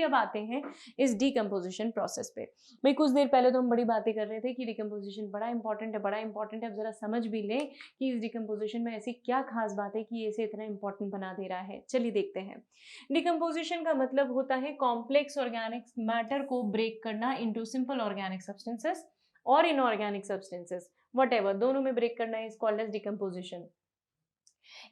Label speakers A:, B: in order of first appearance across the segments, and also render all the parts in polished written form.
A: अब आते हैं इस डिकम्पोजिशन प्रोसेस पे। भाई कुछ देर पहले तो हम बड़ी बातें कर रहे थे कि डिकम्पोजिशन बड़ा इंपॉर्टेंट है, बड़ा इंपॉर्टेंट है। अब जरा समझ भी लें कि इस डिकम्पोजिशन में ऐसी क्या खास बात है कि ये इसे इतना इंपॉर्टेंट बना दे रहा है। चलिए देखते हैं। डिकम्पोजिशन का मतलब होता है कॉम्प्लेक्स ऑर्गेनिक मैटर को ब्रेक करना इनटू सिंपल ऑर्गेनिक सब्सटेंसेस और इनऑर्गेनिक सब्सटेंसेस, व्हाटएवर, दोनों में ब्रेक करना है, इज कॉल्ड एज डिकम्पोजिशन।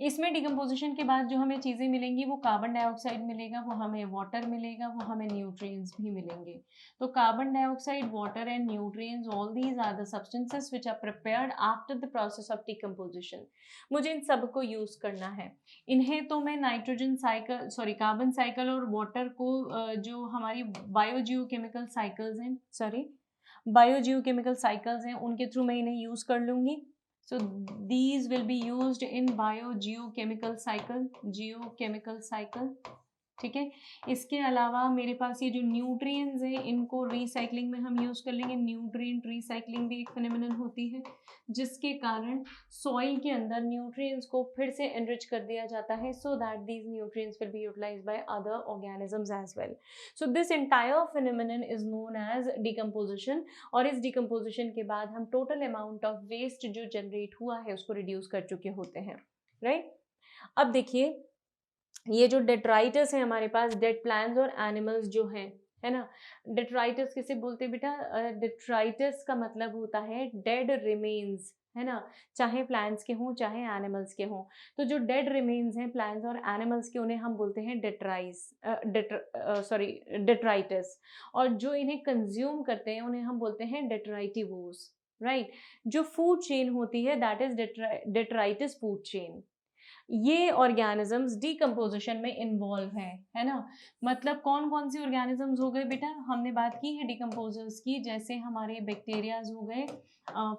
A: इसमें डिकम्पोजिशन के बाद जो हमें चीज़ें मिलेंगी वो कार्बन डाइऑक्साइड मिलेगा, वो हमें वाटर मिलेगा, वो हमें न्यूट्रिएंट्स भी मिलेंगे। तो carbon dioxide, water and nutrients, all these are the substances which are prepared after the process of decomposition. मुझे इन सब को यूज़ करना है। इन्हें तो मैं nitrogen cycle, sorry, carbon cycle और वाटर को जो हमारी बायोजियोकेमिकल साइकिल्स हैं, सॉरी, बायोजियोकेमिकल साइकिल्स हैं, उनके थ्रू मैं इन्हें यूज़ कर लूँगी। So these will be used in biogeochemical cycle, ठीक है। इसके अलावा मेरे पास ये जो न्यूट्रिएंट्स हैं इनको रिसाइकलिंग में हम यूज़ कर लेंगे। न्यूट्रिएंट रिसाइकलिंग भी एक फिनोमिनन होती है जिसके कारण सॉइल के अंदर न्यूट्रिएंट्स को फिर से एनरिच कर दिया जाता है so that these nutrients will be utilised by other organisms as well. So this entire phenomenon is known as decomposition. और इस डिकम्पोजिशन के बाद हम टोटल अमाउंट ऑफ वेस्ट जो जनरेट हुआ है उसको रिड्यूस कर चुके होते हैं, राइट। अब देखिए, ये जो डेट्राइटस है हमारे पास, डेड प्लांट्स और एनिमल्स जो हैं, है ना। डेट्राइटस किसे बोलते हैं बेटा? डेट्राइटस का मतलब होता है डेड रिमेन्स, है ना, चाहे प्लांट्स के हों चाहे एनिमल्स के हों। तो जो डेड रिमेन्स हैं प्लांट्स और एनिमल्स के, उन्हें हम बोलते हैं डेट्राइटस। और जो इन्हें कंज्यूम करते हैं उन्हें हम बोलते हैं डेट्राइटिवोर्स, राइट। जो फूड चेन होती है दैट इज डेट्राइटिस फूड चेन। ये ऑर्गेनिजम्स डिकम्पोजिशन में इन्वॉल्व है ना। मतलब कौन कौन सी ऑर्गेनिजम्स हो गए बेटा? हमने बात की है डिकम्पोजर्स की, जैसे हमारे बैक्टीरियाज हो गए,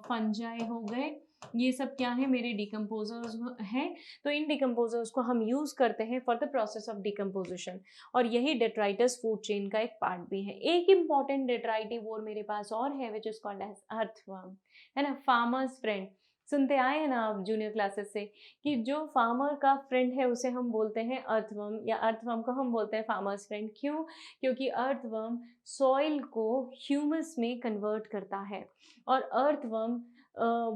A: फंजाई हो गए, ये सब क्या है? मेरे डिकम्पोजर्स हैं। तो इन डिकम्पोजर्स को हम यूज करते हैं for the process of decomposition, और यही डेट्राइटस फूड चेन का एक पार्ट भी है। एक इंपॉर्टेंट डेट्राइटिवोर मेरे पास और है which is called as earthworm, है ना, फार्मर्स फ्रेंड। सुनते आए हैं ना आप जूनियर क्लासेस से कि जो फार्मर का फ्रेंड है उसे हम बोलते हैं अर्थवर्म, या अर्थवर्म को हम बोलते हैं फार्मर्स फ्रेंड। क्यों? क्योंकि अर्थवर्म सॉइल को ह्यूमस में कन्वर्ट करता है, और earthworm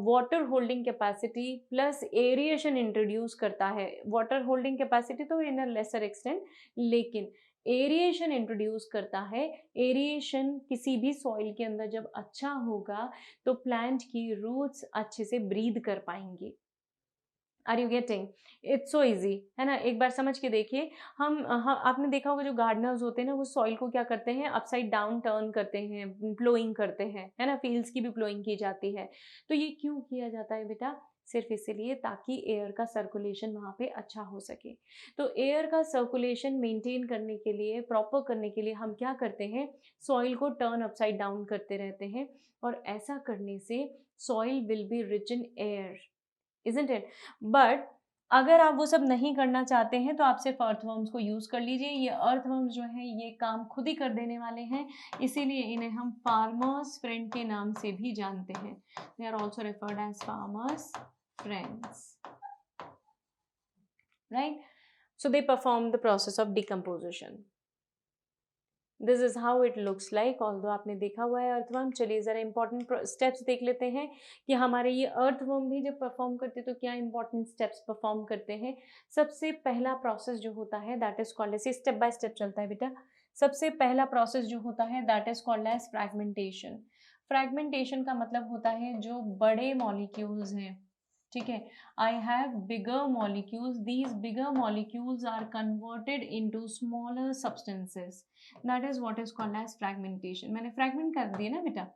A: water holding capacity plus aeration introduce करता है। वाटर होल्डिंग कैपेसिटी तो इन अ लेसर एक्सटेंट, लेकिन एरिएशन इंट्रोड्यूस करता है। एरिएशन किसी भी सॉइल के अंदर जब अच्छा होगा तो प्लांट की रूट्स अच्छे से ब्रीद कर पाएंगी। Are you getting? It's so easy, है ना। एक बार समझ के देखिए। आपने देखा होगा जो गार्डनर्स होते हैं ना, वो सॉइल को क्या करते हैं? अपसाइड डाउन टर्न करते हैं, प्लोइंग करते हैं, है ना। फील्ड्स की भी प्लोइंग की जाती है। तो ये क्यों किया जाता है बेटा? सिर्फ इसलिए ताकि एयर का सर्कुलेशन वहाँ पे अच्छा हो सके। तो एयर का सर्कुलेशन मेंटेन करने के लिए, प्रॉपर करने के लिए हम क्या करते हैं? सॉइल को टर्न अपसाइड डाउन करते रहते हैं, और ऐसा करने से soil will be rich in air, isn't it? But अगर आप वो सब नहीं करना चाहते हैं तो आप सिर्फ अर्थवर्म्स को यूज कर लीजिए। ये अर्थवर्म्स जो है ये काम खुद ही कर देने वाले हैं, इसीलिए इन्हें हम फार्मर्स फ्रेंड के नाम से भी जानते हैं। They are also referred as farmers friends, right. So they perform the process of decomposition. This is how it looks like. Although आपने देखा हुआ है अर्थवर्म। चलिए ज़रा इंपॉर्टेंट स्टेप्स देख लेते हैं कि हमारे ये अर्थवर्म भी जब परफॉर्म करते तो क्या इंपॉर्टेंट स्टेप्स परफॉर्म करते हैं। सबसे पहला प्रोसेस जो होता है दैट इज कॉल्ड, ऐसे स्टेप बाय स्टेप चलता है बेटा। सबसे पहला प्रोसेस जो होता है that is called as fragmentation. Fragmentation का मतलब होता है जो बड़े मॉलिक्यूल्स हैं, ठीक है, I have bigger molecules. These bigger molecules are converted into smaller substances. That is what is called as fragmentation. मैंने fragment कर दिया ना बेटा,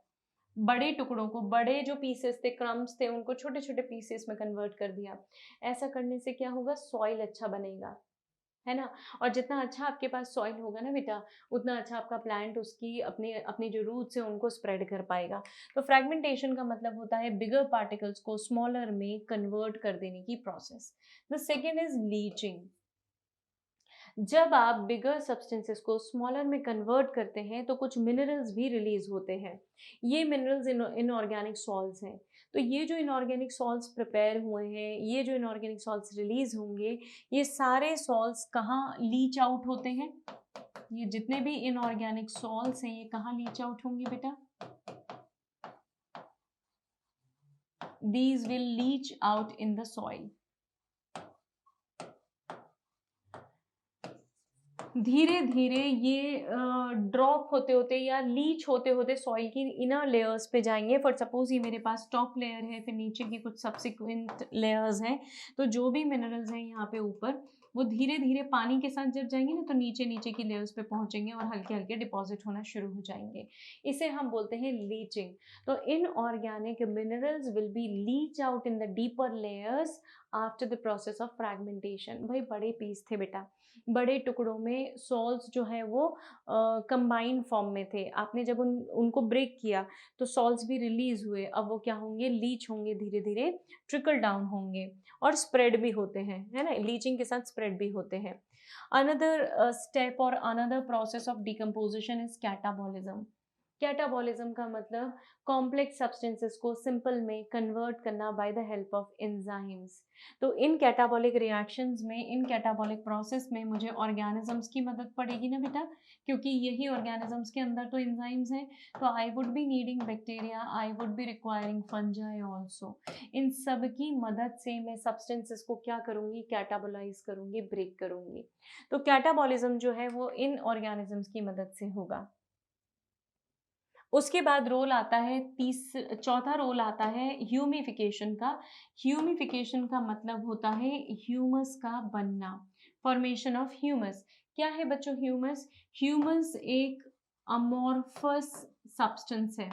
A: बड़े टुकड़ों को, बड़े जो पीसेस थे, क्रम्स थे, उनको छोटे छोटे पीसेस में कन्वर्ट कर दिया। ऐसा करने से क्या होगा? सॉइल अच्छा बनेगा, है ना। और जितना अच्छा आपके पास सॉइल होगा ना बेटा, उतना अच्छा आपका प्लांट उसकी अपनी अपनी जो रूट्स है उनको स्प्रेड कर पाएगा। तो फ्रैगमेंटेशन का मतलब होता है बिगर पार्टिकल्स को स्मॉलर में कन्वर्ट कर देने की process. The second is leaching. जब आप बिगर सब्सटेंसेस को स्मॉलर में कन्वर्ट करते हैं तो कुछ मिनरल्स भी रिलीज होते हैं। ये मिनरल्स इनऑर्गेनिक सॉल्ट्स हैं। तो ये जो इनऑर्गेनिक सॉल्ट्स प्रिपेयर हुए हैं, ये जो इनऑर्गेनिक सॉल्ट्स रिलीज होंगे, ये सारे सॉल्ट्स कहाँ लीच आउट होते हैं? ये जितने भी इनऑर्गेनिक सॉल्ट्स हैं ये कहाँ लीच आउट होंगे बेटा? These will leach out in the soil. धीरे धीरे ये ड्रॉप होते होते या लीच होते होते सॉइल की इनर लेयर्स पे जाएंगे. फॉर सपोज ये मेरे पास टॉप लेयर है, फिर नीचे की कुछ सब्सिक्वेंट लेयर्स हैं, तो जो भी मिनरल्स हैं यहाँ पे ऊपर वो धीरे धीरे पानी के साथ जब जाएंगे ना तो नीचे नीचे की लेयर्स पे पहुंचेंगे और हल्के हल्के डिपॉजिट होना शुरू हो जाएंगे. इसे हम बोलते हैं लीचिंग. तो inorganic minerals will be leach out in the deeper layers after the process of fragmentation. भाई बड़े पीस थे बेटा, बड़े टुकड़ों में सॉल्ट्स जो है वो कंबाइंड फॉर्म में थे. आपने जब उनको ब्रेक किया तो सॉल्ट्स भी रिलीज हुए. अब वो क्या होंगे? लीच होंगे, धीरे धीरे ट्रिकल डाउन होंगे और स्प्रेड भी होते हैं, है ना. लीचिंग के साथ स्प्रेड भी होते हैं. अनदर स्टेप और another process of decomposition is catabolism. Catabolism का मतलब कॉम्प्लेक्स सब्सटेंसेस को सिंपल में कन्वर्ट करना by the help of enzymes. तो इन कैटाबॉलिक रिएक्शंस में, इन कैटाबॉलिक प्रोसेस में मुझे ऑर्गेनिजम्स की मदद पड़ेगी ना बेटा, क्योंकि यही ऑर्गेनिजम्स के अंदर तो एंजाइम्स हैं. तो I would be needing bacteria, I would be requiring fungi also. इन सब की मदद से मैं सब्सटेंसेस को क्या करूँगी? कैटाबोलाइज करूँगी, ब्रेक करूँगी. तो कैटाबॉलिज्म जो है वो इन ऑर्गेनिजम्स की मदद से होगा. उसके बाद रोल आता है चौथा रोल आता है ह्यूमिफिकेशन का. ह्यूमिफिकेशन का मतलब होता है ह्यूमस का बनना, फॉर्मेशन ऑफ ह्यूमस. क्या है बच्चों ह्यूमस? ह्यूमस एक अमॉर्फस सब्सटेंस है.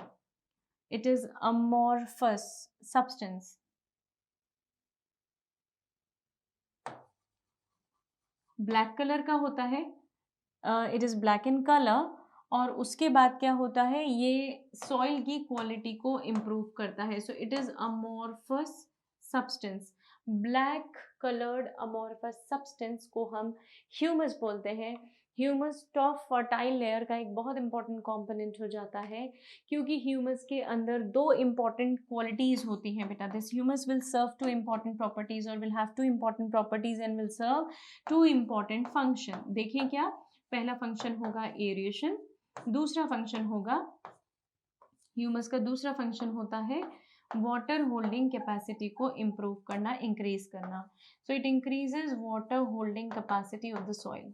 A: It is amorphous substance. Black colour का होता है, it is black in colour. और उसके बाद क्या होता है? ये सॉइल की क्वालिटी को इम्प्रूव करता है. So it is amorphous substance. Black coloured amorphous substance को हम ह्यूमस बोलते हैं. ह्यूमस टॉप फर्टाइल लेयर का एक बहुत इंपॉर्टेंट कंपोनेंट हो जाता है, क्योंकि ह्यूमस के अंदर दो इंपॉर्टेंट क्वालिटीज होती हैं बेटा. This humus will serve two important properties और will have two important properties and will serve two important function. देखिए क्या, पहला फंक्शन होगा एरिएशन, दूसरा फंक्शन होगा, ह्यूमस का दूसरा फंक्शन होता है वाटर होल्डिंग कैपेसिटी को इंप्रूव करना, इंक्रीज करना. So it increases water holding capacity of the soil.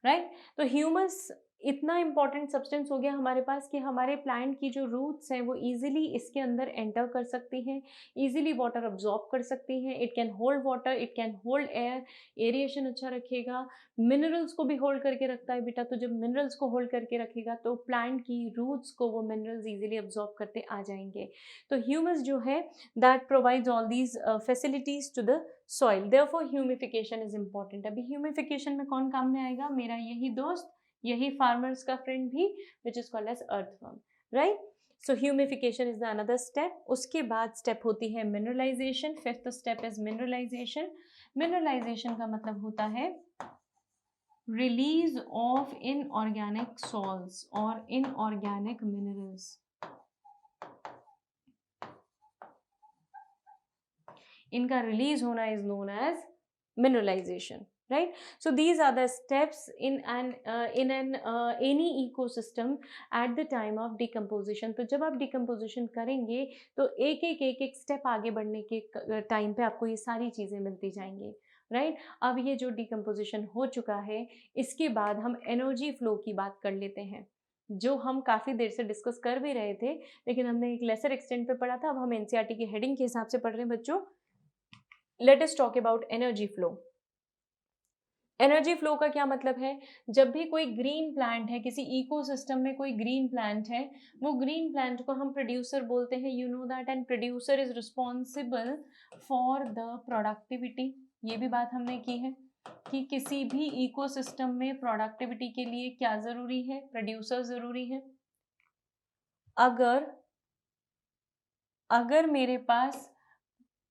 A: Right. तो ह्यूमस इतना इंपॉर्टेंट सब्सटेंस हो गया हमारे पास कि हमारे प्लांट की जो रूट्स हैं वो इजीली इसके अंदर एंटर कर सकती हैं, इजीली वाटर अब्जॉर्ब कर सकती हैं. It can hold water, it can hold air. Aeration अच्छा रखेगा, मिनरल्स को भी होल्ड करके रखता है बेटा. तो जब मिनरल्स को होल्ड करके रखेगा तो प्लांट की रूट्स को वो मिनरल्स इजीली अब्जॉर्ब करते आ जाएंगे. तो ह्यूमस जो है that provides all these facilities to the soil. Therefore humification is important. अभी ह्यूमिफिकेशन में कौन काम में आएगा? मेरा यही दोस्त, यही फार्मर्स का फ्रेंड भी, which is called as earthworm. Right. So humification is the another step. उसके बाद स्टेप होती है mineralisation. Fifth step is mineralisation. Mineralisation का मतलब होता है रिलीज ऑफ इनऑर्गेनिक सॉल्ट्स और इनऑर्गेनिक मिनरल्स. इनका रिलीज होना is known as mineralization. Right. So these are the steps in any ecosystem at the time of decomposition. तो जब आप decomposition करेंगे तो एक स्टेप आगे बढ़ने के टाइम पे आपको ये सारी चीज़ें मिलती जाएंगी. राइट. अब ये जो डिकम्पोजिशन हो चुका है, इसके बाद हम एनर्जी फ्लो की बात कर लेते हैं, जो हम काफ़ी देर से डिस्कस कर भी रहे थे, लेकिन हमने एक लेसर एक्सटेंट पे पढ़ा था. अब हम एनसीईआरटी की हेडिंग के हिसाब से पढ़ रहे हैं बच्चों. Let us talk about energy flow. Energy flow का क्या मतलब है? जब भी कोई ग्रीन प्लांट है, किसी इकोसिस्टम में कोई ग्रीन प्लांट है, वो ग्रीन प्लांट को हम प्रोड्यूसर बोलते हैं. You know that. And producer is responsible for the productivity. ये भी बात हमने की है कि किसी भी इकोसिस्टम में प्रोडक्टिविटी के लिए क्या जरूरी है? प्रोड्यूसर जरूरी है. अगर मेरे पास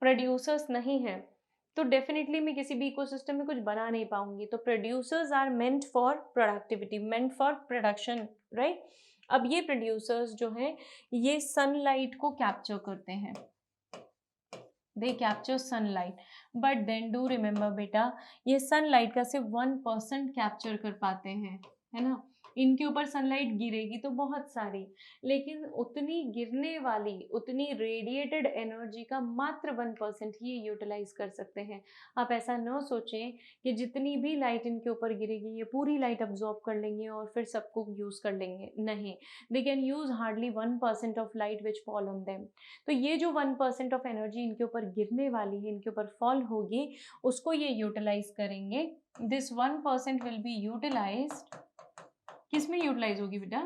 A: प्रोड्यूसर्स नहीं है तो डेफिनेटली मैं किसी भी इकोसिस्टम में कुछ बना नहीं पाऊंगी. तो producers are meant for productivity, meant for production. Right. अब ये प्रोड्यूसर्स जो हैं ये सनलाइट को कैप्चर करते हैं. They capture sunlight, but then do remember बेटा, ये सनलाइट का सिर्फ 1% कैप्चर कर पाते हैं, है ना। इनके ऊपर सनलाइट गिरेगी तो बहुत सारी, लेकिन उतनी गिरने वाली, उतनी रेडिएटेड एनर्जी का मात्र 1% ही यूटिलाइज कर सकते हैं। आप ऐसा न सोचें कि जितनी भी लाइट इनके ऊपर गिरेगी ये पूरी लाइट अब्जॉर्ब कर लेंगे और फिर सबको यूज कर लेंगे, नहीं। They can use hardly 1% of light which fall on them. तो ये जो 1% ऑफ एनर्जी इनके ऊपर गिरने वाली है, इनके ऊपर फॉल होगी, उसको ये यूटिलाइज करेंगे। दिस 1% विल बी यूटिलाइज्ड, किस में यूटिलाइज होगी बेटा,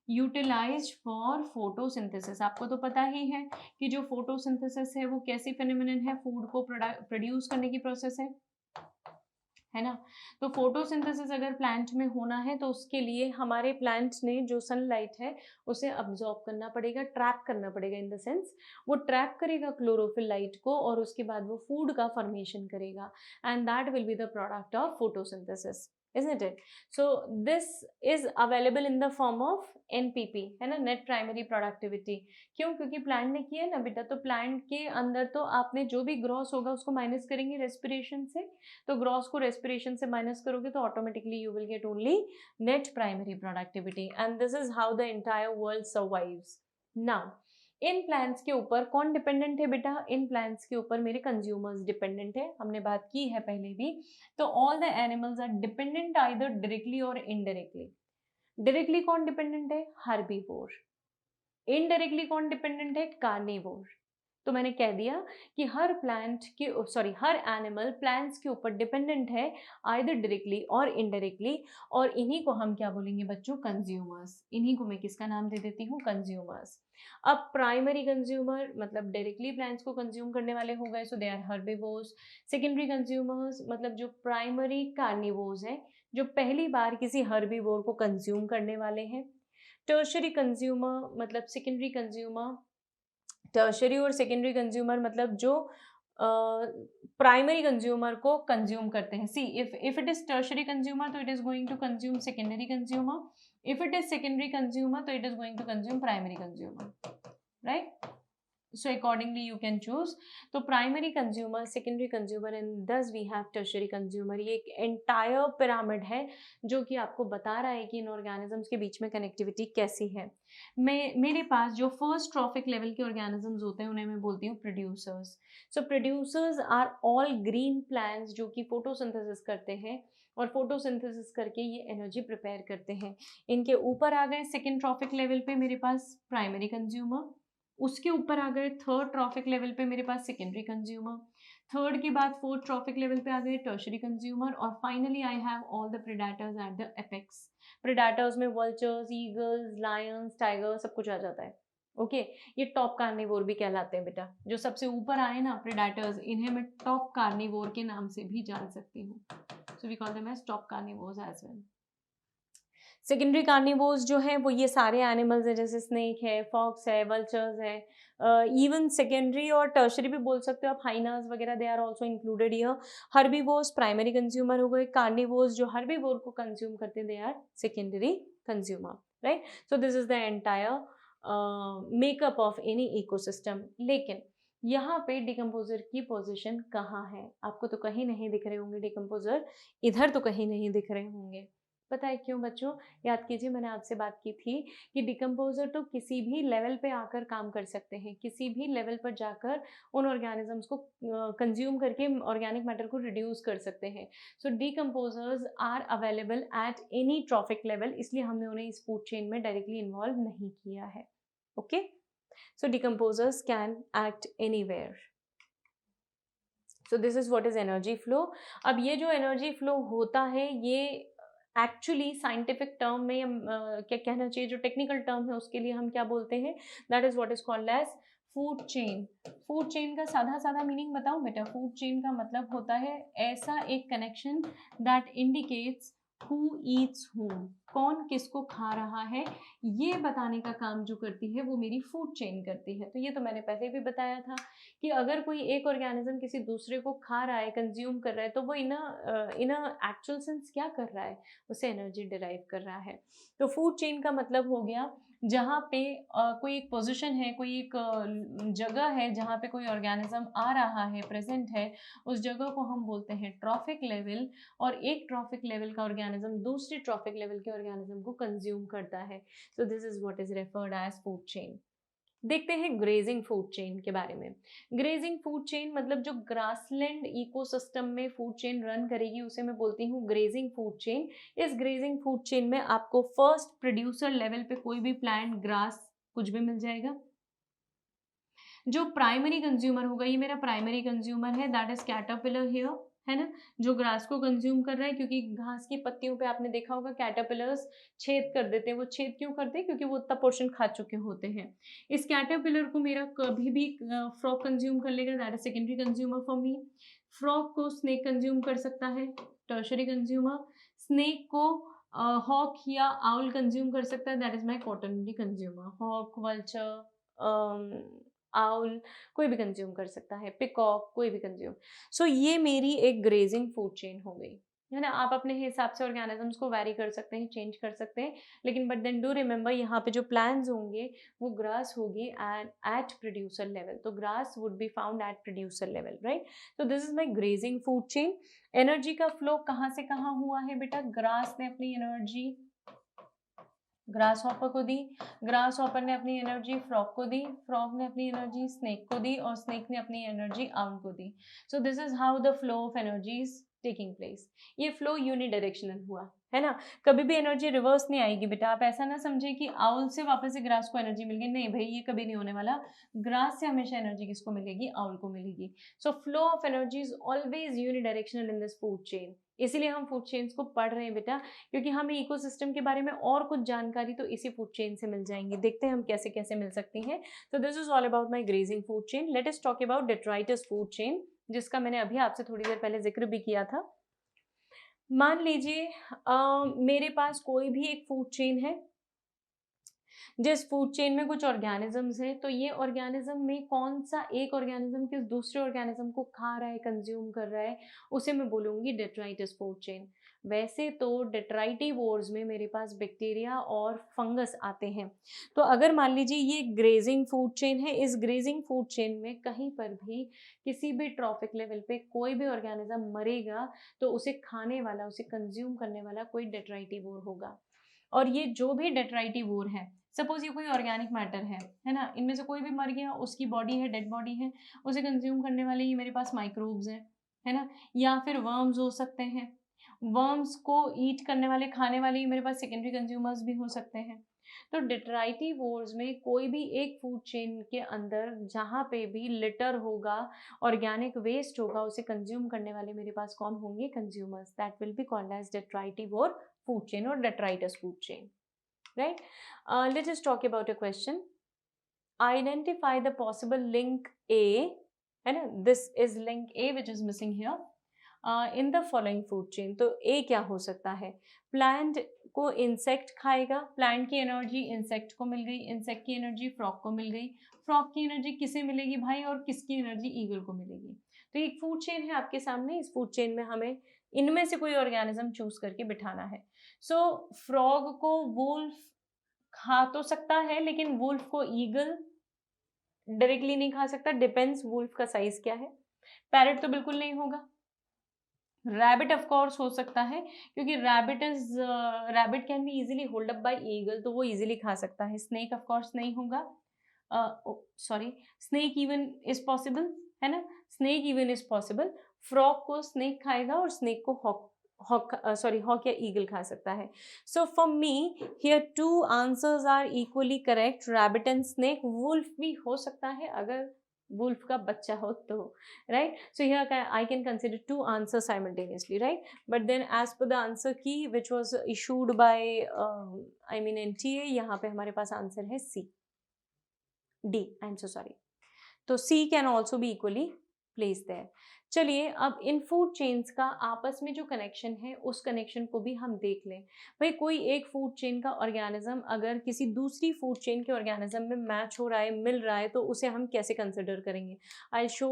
A: यूटिलाइज्ड फॉर फोटोसिंथेसिस। आपको तो पता ही है कि जो फोटोसिंथेसिस है वो कैसी फेनोमेनन है, फूड को प्रोड्यूस करने की प्रोसेस है ना। तो फोटोसिंथेसिस अगर प्लांट में होना है तो उसके लिए हमारे प्लांट ने जो सनलाइट है उसे अब्जॉर्ब करना पड़ेगा, ट्रैप करना पड़ेगा, इन द सेंस वो ट्रैप करेगा क्लोरोफिल लाइट को और उसके बाद वो फूड का फॉर्मेशन करेगा, and that will be the product of photosynthesis, isn't it? So this is available in the form of NPP, है ना, नेट प्राइमरी प्रोडक्टिविटी। क्यों? क्योंकि प्लांट ने किया ना बेटा, तो प्लांट के अंदर तो आपने जो भी ग्रॉस होगा उसको माइनस करेंगे रेस्पिरेशन से, तो ग्रॉस को रेस्पिरेशन से माइनस करोगे तो automatically you will get only net primary productivity, and this is how the entire world survives. Now in plants के ऊपर कौन डिपेंडेंट है बेटा, इन प्लांट्स के ऊपर मेरे कंज्यूमर्स डिपेंडेंट है, हमने बात की है पहले भी। तो all the animals are dependent either directly और इनडायरेक्टली। डायरेक्टली कौन डिपेंडेंट है, हार्बीवोर। इनडायरेक्टली कौन डिपेंडेंट है, कार्निवोर। तो मैंने कह दिया कि हर प्लांट के हर एनिमल प्लांट्स के ऊपर डिपेंडेंट है आइदर डायरेक्टली और इनडायरेक्टली, और इन्हीं को हम क्या बोलेंगे बच्चों, कंज्यूमर्स। इन्हीं को मैं किसका नाम दे देती हूँ, कंज्यूमर्स। अब प्राइमरी कंज्यूमर मतलब डायरेक्टली प्लांट्स को कंज्यूम करने वाले हो गए, so they are herbivores. Secondary consumers मतलब जो प्राइमरी कार्निवोर्स हैं, जो पहली बार किसी हर्बिवोर को कंज्यूम करने वाले हैं। टर्शरी कंज्यूमर मतलब सेकेंडरी कंज्यूमर। टर्शरी और सेकेंडरी कंज्यूमर मतलब जो प्राइमरी कंज्यूमर को कंज्यूम करते हैं। See if it is tertiary consumer तो it is going to consume secondary consumer, if it is secondary consumer तो it is going to consume primary consumer, right. So accordingly you can choose. तो primary consumer, secondary consumer and thus we have tertiary consumer। ये एक entire pyramid है जो कि आपको बता रहा है कि इन organisms के बीच में connectivity कैसी है। मेरे पास जो first trophic level के organisms होते हैं उन्हें मैं बोलती हूँ producers। So producers are all green plants जो कि photosynthesis करते हैं और फोटोसिंथेसिस करके ये एनर्जी प्रिपेयर करते हैं। इनके ऊपर आ गए सेकेंड ट्रॉफिक लेवल पे मेरे पास प्राइमरी कंज्यूमर, उसके ऊपर आ गए थर्ड ट्रॉफिक लेवल पे मेरे पास सेकेंडरी कंज्यूमर, थर्ड के बाद फोर्थ ट्रॉफिक लेवल पे आ गए टर्शरी कंज्यूमर, और finally I have all the predators at the apex. Predators में वल्चर्स, ईगल्स, लायंस, टाइगर सब कुछ आ जाता है। ओके ये टॉप कार्निवोर भी कहलाते हैं बेटा, जो सबसे ऊपर आए ना प्रेडेटर्स, इन्हें मैं टॉप कार्निवोर के नाम से भी जान सकती हूँ। So we call them as top carnivores as well. Secondary carnivores जो है वो ये सारे एनिमल्स हैं, जैसे स्नेक है, फॉक्स है, वल्चर्स है, इवन सेकेंडरी और टर्शरी भी बोल सकते हो आप, हाइनास वगैरह, they are also included here. Herbivores primary consumer हो गए, कार्निवोर्स जो हर्बीवोर को कंज्यूम करते हैं they are secondary consumer, right. So this is the entire makeup of any ecosystem. लेकिन यहाँ पे डिकम्पोजर की पोजीशन कहाँ है, आपको तो कहीं नहीं दिख रहे होंगे डिकम्पोजर, इधर तो कहीं नहीं दिख रहे होंगे। पता है क्यों बच्चों? याद कीजिए मैंने आपसे बात की थी कि डिकम्पोजर तो किसी भी लेवल पे आकर काम कर सकते हैं, किसी भी लेवल पर जाकर उन ऑर्गेनिजम्स को कंज्यूम करके ऑर्गेनिक मैटर को रिड्यूस कर सकते हैं। So decomposers are available at any trophic level, इसलिए हमने उन्हें इस फूड चेन में डायरेक्टली इन्वॉल्व नहीं किया है। Okay so decomposers can act anywhere. So this is what is energy flow. अब ये जो एनर्जी फ्लो होता है ये एक्चुअली साइंटिफिक टर्म में क्या कहना चाहिए, जो टेक्निकल टर्म है उसके लिए हम क्या बोलते हैं, that is what is called as food chain. Food chain का साधा साधा मीनिंग बताऊं बेटा? फूड चेन का मतलब होता है ऐसा एक connection that indicates who Yeats whom, कौन किसको खा रहा है, ये बताने का काम जो करती है वो मेरी फूड चेन करती है। तो ये तो मैंने पहले भी बताया था कि अगर कोई एक ऑर्गेनिज्म किसी दूसरे को खा रहा है, कंज्यूम कर रहा है, तो वो इन एक्चुअल सेंस क्या कर रहा है, उससे एनर्जी डिराइव कर रहा है। तो फूड चेन का मतलब हो गया जहाँ पे कोई एक पोजीशन है, कोई एक जगह है जहाँ पे कोई ऑर्गेनिज्म आ रहा है, प्रेजेंट है, उस जगह को हम बोलते हैं ट्रॉफिक लेवल। और एक ट्रॉफिक लेवल का ऑर्गेनिज्म दूसरे ट्रॉफिक लेवल के ऑर्गेनिज्म को कंज्यूम करता है। So this is what is referred as food chain. देखते हैं ग्रेजिंग फूड चेन के बारे में। ग्रेजिंग फूड चेन मतलब जो ग्रासलैंड इकोसिस्टम में फूड चेन रन करेगी उसे मैं बोलती हूँ ग्रेजिंग फूड चेन। इस ग्रेजिंग फूड चेन में आपको फर्स्ट प्रोड्यूसर लेवल पे कोई भी प्लांट, ग्रास, कुछ भी मिल जाएगा। जो प्राइमरी कंज्यूमर होगा, ये मेरा प्राइमरी कंज्यूमर है, दैट इज कैटरपिलर हियर, है ना, जो ग्रास को कंज्यूम कर रहा है। क्योंकि घास की पत्तियों पे आपने देखा होगा कैटरपिलर्स छेद कर देते हैं। वो छेद क्यों करते हैं? क्योंकि वो उतना पोर्शन खा चुके होते हैं। इस कैटरपिलर को मेरा कभी भी फ्रॉग कंज्यूम कर लेगा, that is secondary consumer for me. Frog को स्नेक कंज्यूम कर सकता है, टर्शरी कंज्यूमर। स्नेक को हॉक या आउल कंज्यूम कर सकता है, that is my quaternary consumer. Hawk, vulture, owl कोई भी कंज्यूम कर सकता है, पिकॉक कोई भी कंज्यूम। सो ये मेरी एक ग्रेजिंग फूड चेन हो गई, है ना। आप अपने हिसाब से ऑर्गेनिजम्स को वैरी कर सकते हैं, चेंज कर सकते हैं, लेकिन बट देन डू रिमेंबर यहाँ पे जो प्लांट्स होंगे वो ग्रास होगी एंड एट प्रोड्यूसर लेवल। तो grass would be found at producer level, right. तो this is my grazing food chain. Energy का फ्लो कहाँ से कहाँ हुआ है बेटा? ग्रास ने अपनी एनर्जी ग्रास हॉपर को दी, ग्रास हॉपर ने अपनी एनर्जी फ्रॉग को दी, फ्रॉग ने अपनी एनर्जी स्नेक को दी, और स्नेक ने अपनी एनर्जी आउल को दी। So this is how the flow of energy is taking place. ये फ्लो यूनिडायरेक्शनल हुआ, है ना। कभी भी एनर्जी रिवर्स नहीं आएगी बेटा। आप ऐसा ना समझे कि आउल से वापस से ग्रास को एनर्जी मिल गई, नहीं भाई, ये कभी नहीं होने वाला। ग्रास से हमेशा एनर्जी किसको मिलेगी? आउल को मिलेगी। So flow of energy is always unidirectional in this food chain. इसीलिए हम फूड चेन्स को पढ़ रहे हैं बेटा, क्योंकि हमें इकोसिस्टम के बारे में और कुछ जानकारी तो इसी फूड चेन से मिल जाएंगी। देखते हैं हम कैसे कैसे मिल सकती हैं। तो this is all about my grazing food chain. Let us talk about detritus food chain, जिसका मैंने अभी आपसे थोड़ी देर पहले जिक्र भी किया था। मान लीजिए मेरे पास कोई भी एक फूड चेन है, जिस फूड चेन में कुछ ऑर्गेनिजम्स हैं, तो ये ऑर्गेनिज्म में कौन सा एक ऑर्गेनिज्म किस दूसरे ऑर्गेनिज्म को खा रहा है, कंज्यूम कर रहा है, उसे मैं बोलूँगी डेट्राइटस फूड चेन। वैसे तो डेट्राइटिवोर्स में मेरे पास बैक्टीरिया और फंगस आते हैं। तो अगर मान लीजिए ये ग्रेजिंग फूड चेन है, इस ग्रेजिंग फूड चेन में कहीं पर भी किसी भी ट्रॉफिक लेवल पे कोई भी ऑर्गेनिज्म मरेगा तो उसे खाने वाला, उसे कंज्यूम करने वाला कोई डेट्राइटिवोर होगा। और ये जो भी डेट्राइटिवोर है, सपोज ये कोई ऑर्गेनिक मैटर है ना, इनमें से कोई भी मर गया, उसकी बॉडी है, डेड बॉडी है, उसे कंज्यूम करने वाले ये मेरे पास माइक्रोब्स हैं, है ना, या फिर वर्म्स हो सकते हैं। वर्म्स को ईट करने वाले, खाने वाले, ये मेरे पास सेकेंडरी कंज्यूमर्स भी हो सकते हैं। तो डेट्राइटिवोर्स में कोई भी एक फूड चेन के अंदर जहाँ पे भी लिटर होगा, ऑर्गेनिक वेस्ट होगा, उसे कंज्यूम करने वाले मेरे पास कौन होंगे? Consumers. That will be called as detritivore food chain और detritus food chain, right? Let us talk about a question. Identify the possible link A, है ना, this is link A which is missing here in the following food chain. तो A क्या हो सकता है? Plant को insect खाएगा, plant की एनर्जी इंसेक्ट को मिल गई, इंसेक्ट की एनर्जी फ्रॉग को मिल गई, फ्रॉग की एनर्जी किसे मिलेगी भाई, और किसकी एनर्जी ईगल को मिलेगी। तो एक फूड चेन है आपके सामने, इस फूड चेन में हमें इनमें से कोई ऑर्गेनिज्म चूज करके बिठाना है। सो फ्रॉग को वुल्फ खा तो सकता है, लेकिन वुल्फ को ईगल डायरेक्टली नहीं खा सकता, डिपेंड्स वुल्फ का साइज क्या है। पैरेट तो बिल्कुल नहीं होगा। रैबिट ऑफ कोर्स हो सकता है, क्योंकि rabbit can be easily hold up by eagle, तो वो इजीली खा सकता है। स्नेक ऑफ कोर्स नहीं होगा, sorry, snake even is possible, है ना, snake even is possible. Frog को स्नेक खाएगा और स्नेक को हॉक या ईगल खा सकता है। So for me here two answers are equally correct, rabbit and snake. Wolf भी हो सकता है अगर वुल्फ का बच्चा हो तो, right. So here I can consider two answer simultaneously, right. But then as per the answer की which was issued by I mean NTA, यहाँ पे हमारे पास आंसर है C, D, I am so sorry. तो C can also be equally place there. चलिए अब इन food chains का आपस में जो कनेक्शन है उस कनेक्शन को भी हम देख लें। भाई कोई एक फूड चेन का ऑर्गेनिज्म अगर किसी दूसरी फूड चेन के ऑर्गेनिज्म में मैच हो रहा है, मिल रहा है, तो उसे हम कैसे कंसिडर करेंगे? I show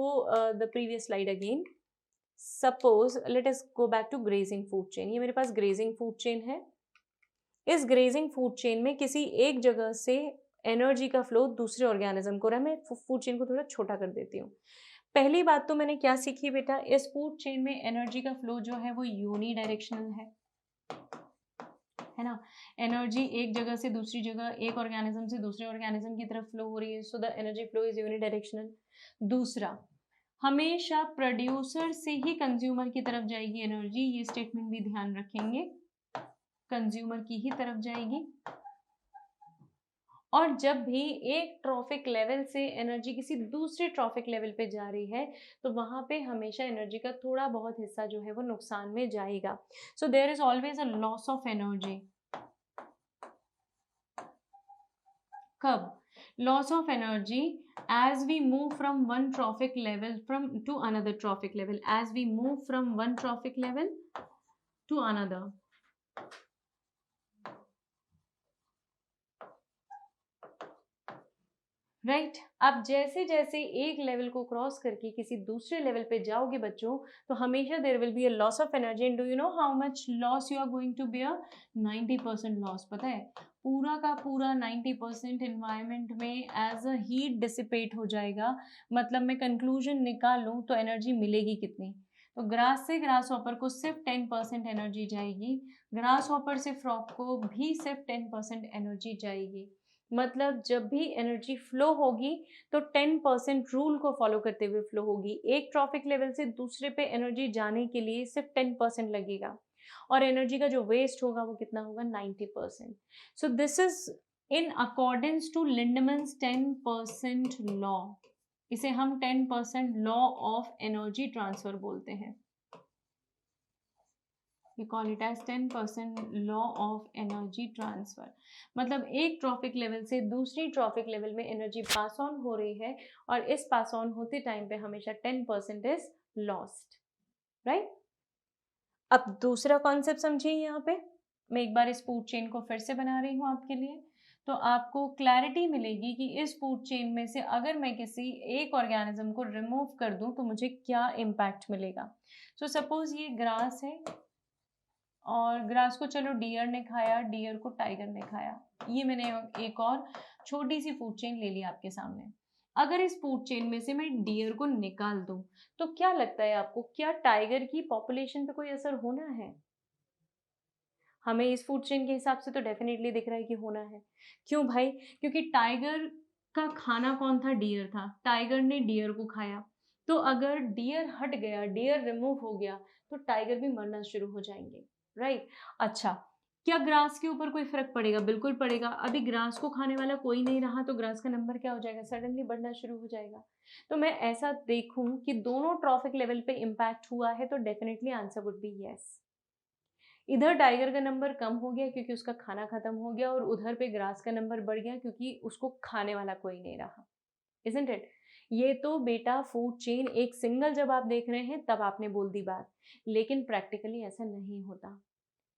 A: the previous slide again. Suppose let us go back to grazing food chain. ये मेरे पास ग्रेजिंग फूड चेन है। इस ग्रेजिंग फूड चेन में किसी एक जगह से एनर्जी का फ्लो दूसरे ऑर्गेनिज्म को रहा है। मैं फूड चेन को थोड़ा छोटा कर देती हूँ। पहली बात तो मैंने क्या सीखी बेटा, इस फूड चेन में एनर्जी का फ्लो जो है वो यूनी डायरेक्शनल है ना। एनर्जी एक जगह से दूसरी जगह, एक ऑर्गेनिज्म से दूसरे ऑर्गेनिज्म की तरफ फ्लो हो रही है, so the energy flow is unidirectional. दूसरा, हमेशा प्रोड्यूसर से ही कंज्यूमर की तरफ जाएगी एनर्जी, ये स्टेटमेंट भी ध्यान रखेंगे, कंज्यूमर की ही तरफ जाएगी। और जब भी एक ट्रॉफिक लेवल से एनर्जी किसी दूसरे ट्रॉफिक लेवल पे जा रही है तो वहां पे हमेशा एनर्जी का थोड़ा बहुत हिस्सा जो है वो नुकसान में जाएगा। So there is always a loss of energy. कब? Loss of energy as we move from one trophic level to another trophic level, as we move from one trophic level to another. Right अब जैसे जैसे एक level को cross करके किसी दूसरे level पे जाओगे बच्चों, तो हमेशा there will be a loss of energy. And do you know how much loss you are going to bear? 90% loss. पता है, पूरा का पूरा 90% एनवायरमेंट में एज अ हीट डिसिपेट हो जाएगा। मतलब मैं कंक्लूजन निकालूं तो एनर्जी मिलेगी कितनी? तो ग्रास से ग्रास हॉपर को सिर्फ 10% एनर्जी जाएगी, ग्रास हॉपर से फ्रॉग को भी सिर्फ 10% एनर्जी जाएगी। मतलब जब भी एनर्जी फ्लो होगी तो 10% रूल को फॉलो करते हुए फ्लो होगी। एक ट्रॉफिक लेवल से दूसरे पे एनर्जी जाने के लिए सिर्फ 10% लगेगा और एनर्जी का जो वेस्ट होगा वो कितना होगा? 90%। So this is in accordance to Lindeman's 10% law. इसे हम 10% लॉ ऑफ एनर्जी ट्रांसफर बोलते हैं। We call it as 10% law of energy transfer। मतलब एक ट्रॉफिक लेवल से दूसरी ट्रॉफिक लेवल में एनर्जी पास ऑन हो रही है और इस पास ऑन होते टाइम पे हमेशा 10% इज लॉस्ट, राइट। अब दूसरा कॉन्सेप्ट समझिए यहाँ पे। मैं एक बार इस फूड चेन को फिर से बना रही हूँ आपके लिए, तो आपको क्लैरिटी मिलेगी कि इस फूड चेन में से अगर मैं किसी एक ऑर्गेनिज्म को रिमूव कर दूं तो मुझे क्या इम्पैक्ट मिलेगा। सो सपोज ये ग्रास है और ग्रास को चलो डियर ने खाया, डियर को टाइगर ने खाया। ये मैंने एक और छोटी सी फूड चेन ले ली आपके सामने। अगर इस फूड चेन में से मैं डियर को निकाल दूं तो क्या लगता है आपको, क्या टाइगर की पॉपुलेशन पे कोई असर होना है? हमें इस फूड चेन के हिसाब से तो डेफिनेटली दिख रहा है कि होना है। क्यों भाई? क्योंकि टाइगर का खाना कौन था? डियर था। टाइगर ने डियर को खाया, तो अगर डियर हट गया, डियर रिमूव हो गया, तो टाइगर भी मरना शुरू हो जाएंगे, राइट। अच्छा, क्या ग्रास के ऊपर कोई फर्क पड़ेगा? बिल्कुल पड़ेगा। अभी ग्रास को खाने वाला कोई नहीं रहा तो ग्रास का नंबर क्या हो जाएगा? सडनली बढ़ना शुरू हो जाएगा। तो मैं ऐसा देखूं कि दोनों ट्रॉफिक लेवल पे इम्पैक्ट हुआ है तो definitely answer would be yes. इधर टाइगर का नंबर कम हो गया क्योंकि उसका खाना खत्म हो गया और उधर पे ग्रास का नंबर बढ़ गया क्योंकि उसको खाने वाला कोई नहीं रहा। Isn't it? ये तो बेटा फूड चेन एक सिंगल जब आप देख रहे हैं तब आपने बोल दी बात, लेकिन प्रैक्टिकली ऐसा नहीं होता।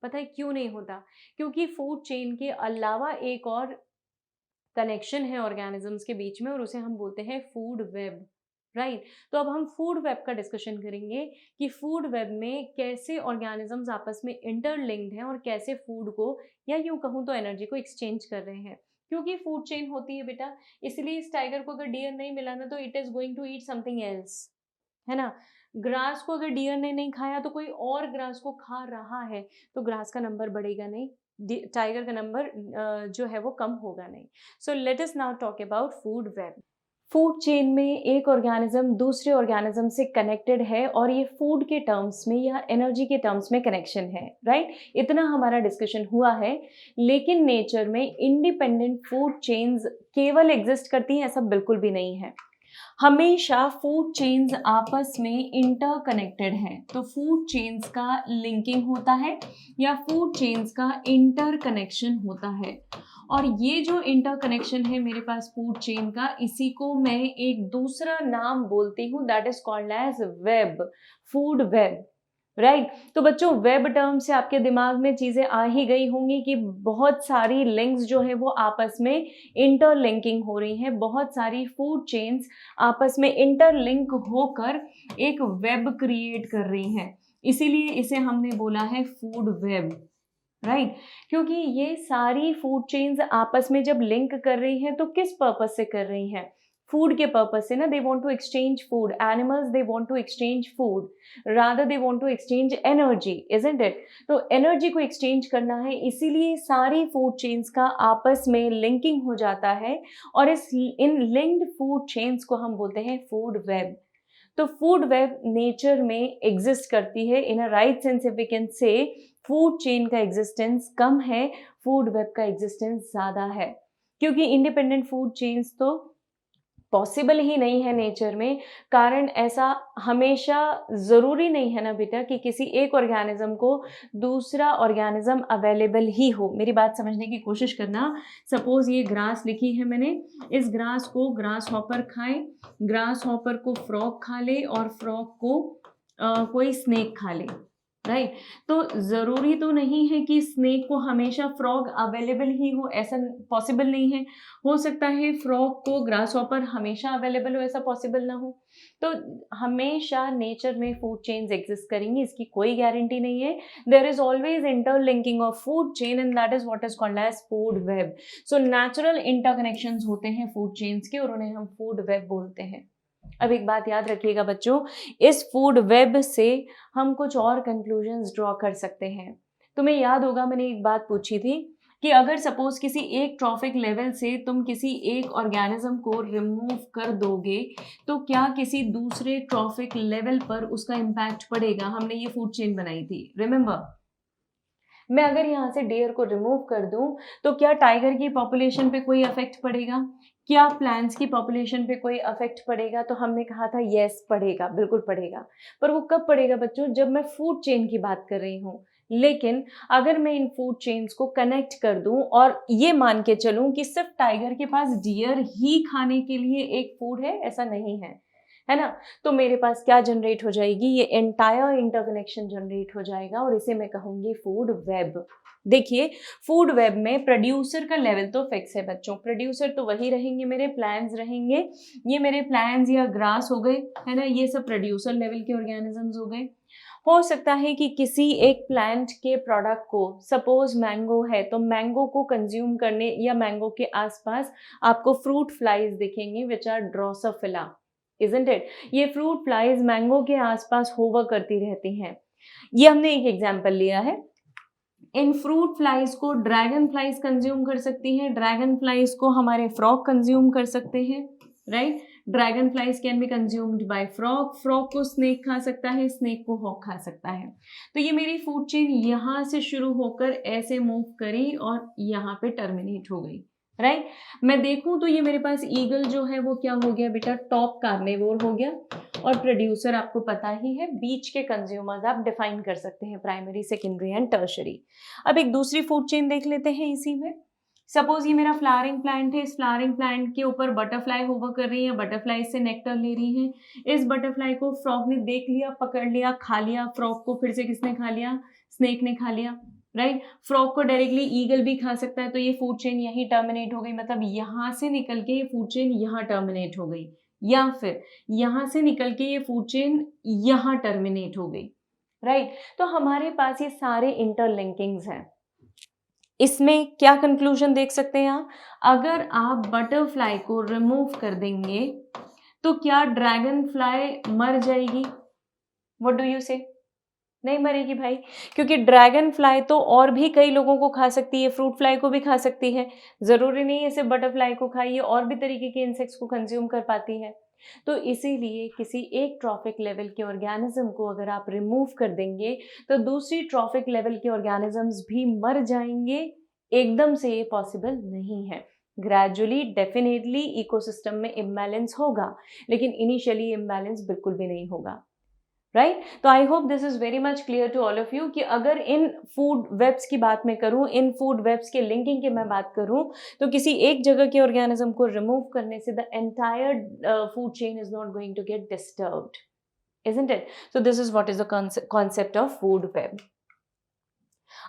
A: पता है क्यों नहीं होता? क्योंकि फूड चेन के अलावा एक और कनेक्शन है ऑर्गेनिजम्स के बीच में और उसे हम बोलते हैं फूड वेब, राइट। तो अब हम फूड वेब का डिस्कशन करेंगे कि फूड वेब में कैसे ऑर्गेनिजम्स आपस में इंटरलिंक्ड हैं और कैसे फूड को, या यूं कहूं तो एनर्जी को एक्सचेंज कर रहे हैं। क्योंकि फूड चेन होती है बेटा, इसलिए इस टाइगर को अगर डियर नहीं मिला ना तो it is going to eat something else, है ना। ग्रास को अगर डियर ने नहीं खाया तो कोई और ग्रास को खा रहा है, तो ग्रास का नंबर बढ़ेगा नहीं, टाइगर का नंबर जो है वो कम होगा नहीं। So let us now talk about food web. Food chain में एक ऑर्गेनिज्म दूसरे ऑर्गेनिज्म से कनेक्टेड है और ये फूड के टर्म्स में या एनर्जी के टर्म्स में कनेक्शन है, राइट। इतना हमारा डिस्कशन हुआ है। लेकिन नेचर में इंडिपेंडेंट फूड चेन्स केवल एग्जिस्ट करती हैं ऐसा बिल्कुल भी नहीं है। हमेशा फूड चेन्स आपस में इंटरकनेक्टेड हैं। तो फूड चेन्स का लिंकिंग होता है या फूड चेन्स का इंटरकनेक्शन होता है। और ये जो इंटरकनेक्शन है मेरे पास फूड चेन का, इसी को मैं एक दूसरा नाम बोलती हूँ, that is called as web, food web, right. तो बच्चों वेब टर्म से आपके दिमाग में चीजें आ ही गई होंगी कि बहुत सारी लिंक्स जो है वो आपस में इंटरलिंकिंग हो रही हैं, बहुत सारी फूड चेन्स आपस में इंटरलिंक होकर एक वेब क्रिएट कर रही हैं, इसीलिए इसे हमने बोला है फूड वेब। राइट क्योंकि ये सारी फूड चेन्स आपस में जब लिंक कर रही हैं तो किस पर्पस से कर रही हैं? फूड के पर्पस से ना, they want to exchange food, animals they want to exchange food, rather they want to exchange energy, isn't it? तो एनर्जी को एक्सचेंज करना है, इसीलिए सारी फूड चेन्स का आपस में लिंकिंग हो जाता है और इस इन लिंक्ड फूड चेन्स को हम बोलते हैं फूड वेब। तो फूड वेब नेचर में एग्जिस्ट करती है। In a right sense if we can say food chain का एग्जिस्टेंस कम है, फूड वेब का एग्जिस्टेंस ज़्यादा है, क्योंकि इंडिपेंडेंट फूड चेन्स तो पॉसिबल ही नहीं है नेचर में। कारण ऐसा हमेशा ज़रूरी नहीं है ना बेटा कि किसी एक ऑर्गेनिज्म को दूसरा ऑर्गेनिज्म अवेलेबल ही हो। मेरी बात समझने की कोशिश करना। सपोज ये ग्रास लिखी है मैंने, इस ग्रास को ग्रास हॉपर खाए, ग्रास हॉपर को फ्रॉग खा ले और फ्रॉग को कोई स्नेक खा ले, राइट? तो ज़रूरी तो नहीं है कि स्नेक को हमेशा फ्रॉग अवेलेबल ही हो, ऐसा पॉसिबल नहीं है। हो सकता है फ्रॉग को ग्रास हॉपर हमेशा अवेलेबल हो, ऐसा पॉसिबल ना हो। तो हमेशा नेचर में फूड चेन्स एग्जिस्ट करेंगी, इसकी कोई गारंटी नहीं है। There is always interlinking of food chain and that is what is called as food web. So natural interconnections होते हैं फूड चेन्स के और उन्हें हम फूड वेब बोलते हैं। अब एक बात याद रखिएगा बच्चों, इस फूड वेब से हम कुछ और कंक्लूजन्स ड्रॉ कर सकते हैं। तुम्हें याद होगा मैंने एक बात पूछी थी कि अगर सपोज किसी एक ट्रॉफिक लेवल से तुम किसी एक ऑर्गेनिज्म को रिमूव कर दोगे तो क्या किसी दूसरे ट्रॉफिक लेवल पर उसका इम्पैक्ट पड़ेगा? हमने ये फूड चेन बनाई थी, रिमेंबर? मैं अगर यहाँ से डियर को रिमूव कर दूं तो क्या टाइगर की पॉपुलेशन पे कोई इफेक्ट पड़ेगा? क्या प्लांट्स की पॉपुलेशन पे कोई इफेक्ट पड़ेगा? तो हमने कहा था यस पड़ेगा, बिल्कुल पड़ेगा। पर वो कब पड़ेगा बच्चों? जब मैं फूड चेन की बात कर रही हूँ। लेकिन अगर मैं इन फूड चेन्स को कनेक्ट कर दूं और ये मान के चलूं कि सिर्फ टाइगर के पास डियर ही खाने के लिए एक फूड है, ऐसा नहीं है ना? तो मेरे पास क्या जनरेट हो जाएगी? ये एंटायर इंटरकनेक्शन जनरेट हो जाएगा और इसे मैं कहूंगी फूड वेब। देखिए, फूड वेब में प्रोड्यूसर का लेवल तो फिक्स है बच्चों, प्रोड्यूसर तो वही रहेंगे, मेरे प्लांट्स रहेंगे। ये मेरे प्लांट्स या ग्रास हो गए, है ना? ये सब प्रोड्यूसर लेवल के ऑर्गेनिजम्स हो गए। हो सकता है कि किसी एक प्लांट के प्रोडक्ट को, सपोज मैंगो है तो मैंगो को कंज्यूम करने या मैंगो के आसपास आपको फ्रूट फ्लाइज दिखेंगे which are Drosophila, isn't it? ये फ्रूट फ्लाइज मैंगो के आसपास होवर करती रहती हैं। ये हमने एक एग्जांपल लिया है। इन फ्रूट फ्लाइज को ड्रैगन फ्लाइज कंज्यूम कर सकती हैं, ड्रैगन फ्लाइज को हमारे फ्रॉग कंज्यूम कर सकते हैं, right? Dragon flies can be consumed by frog, frog को स्नेक खा सकता है, स्नेक को हॉक खा सकता है। तो ये मेरी फूड चेन यहाँ से शुरू होकर ऐसे मूव करी और यहाँ पे टर्मिनेट हो गई, राइट? मैं देखूं तो ये मेरे पास ईगल जो है वो क्या हो गया बेटा? टॉप कार्निवोर हो गया। और प्रोड्यूसर आपको पता ही है, बीच के कंज्यूमर्स आप डिफाइन कर सकते हैं, प्राइमरी, सेकेंडरी एंड टर्शरी। अब एक दूसरी फूड चेन देख लेते हैं इसी में। सपोज ये मेरा फ्लावरिंग प्लांट है, इस फ्लावरिंग प्लांट के ऊपर बटरफ्लाई होवर कर रही है, बटरफ्लाई से नेक्टर ले रही है। इस बटरफ्लाई को फ्रॉग ने देख लिया, पकड़ लिया, खा लिया। फ्रॉग को फिर से किसने खा लिया? स्नेक ने खा लिया, राइट? फ्रॉग को डायरेक्टली ईगल भी खा सकता है। तो ये फूड चेन यहीं टर्मिनेट हो गई, मतलब यहाँ से निकल के ये फूड चेन यहाँ टर्मिनेट हो गई, या फिर यहाँ से निकल के ये फूड चेन यहाँ टर्मिनेट हो गई, राइट? तो हमारे पास ये सारे इंटरलिंकिंग्स हैं। इसमें क्या कंक्लूजन देख सकते हैं आप? अगर आप बटरफ्लाई को रिमूव कर देंगे तो क्या ड्रैगन फ्लाई मर जाएगी? व्हाट डू यू से? नहीं मरेगी भाई, क्योंकि ड्रैगन फ्लाई तो और भी कई लोगों को खा सकती है, फ्रूट फ्लाई को भी खा सकती है। जरूरी नहीं है सिर्फ बटरफ्लाई को खाई, ये और भी तरीके के इंसेक्ट्स को कंज्यूम कर पाती है। तो इसीलिए किसी एक ट्रॉफिक लेवल के ऑर्गेनिज्म को अगर आप रिमूव कर देंगे तो दूसरी ट्रॉफिक लेवल के ऑर्गेनिजम्स भी मर जाएंगे। एकदम से ये पॉसिबल नहीं है। ग्रेजुअली डेफिनेटली इकोसिस्टम में इम्बैलेंस होगा, लेकिन इनिशियली इम्बैलेंस बिल्कुल भी नहीं होगा, राइट? तो I hope this is very much clear to all of you कि अगर इन फूड वेब्स की बात मैं करूं, इन फूड वेब्स के लिंकिंग की मैं बात करूं, तो किसी एक जगह के ऑर्गेनिज्म को रिमूव करने से the entire food chain is not going to get disturbed, isn't it? So this is what is the concept of food web.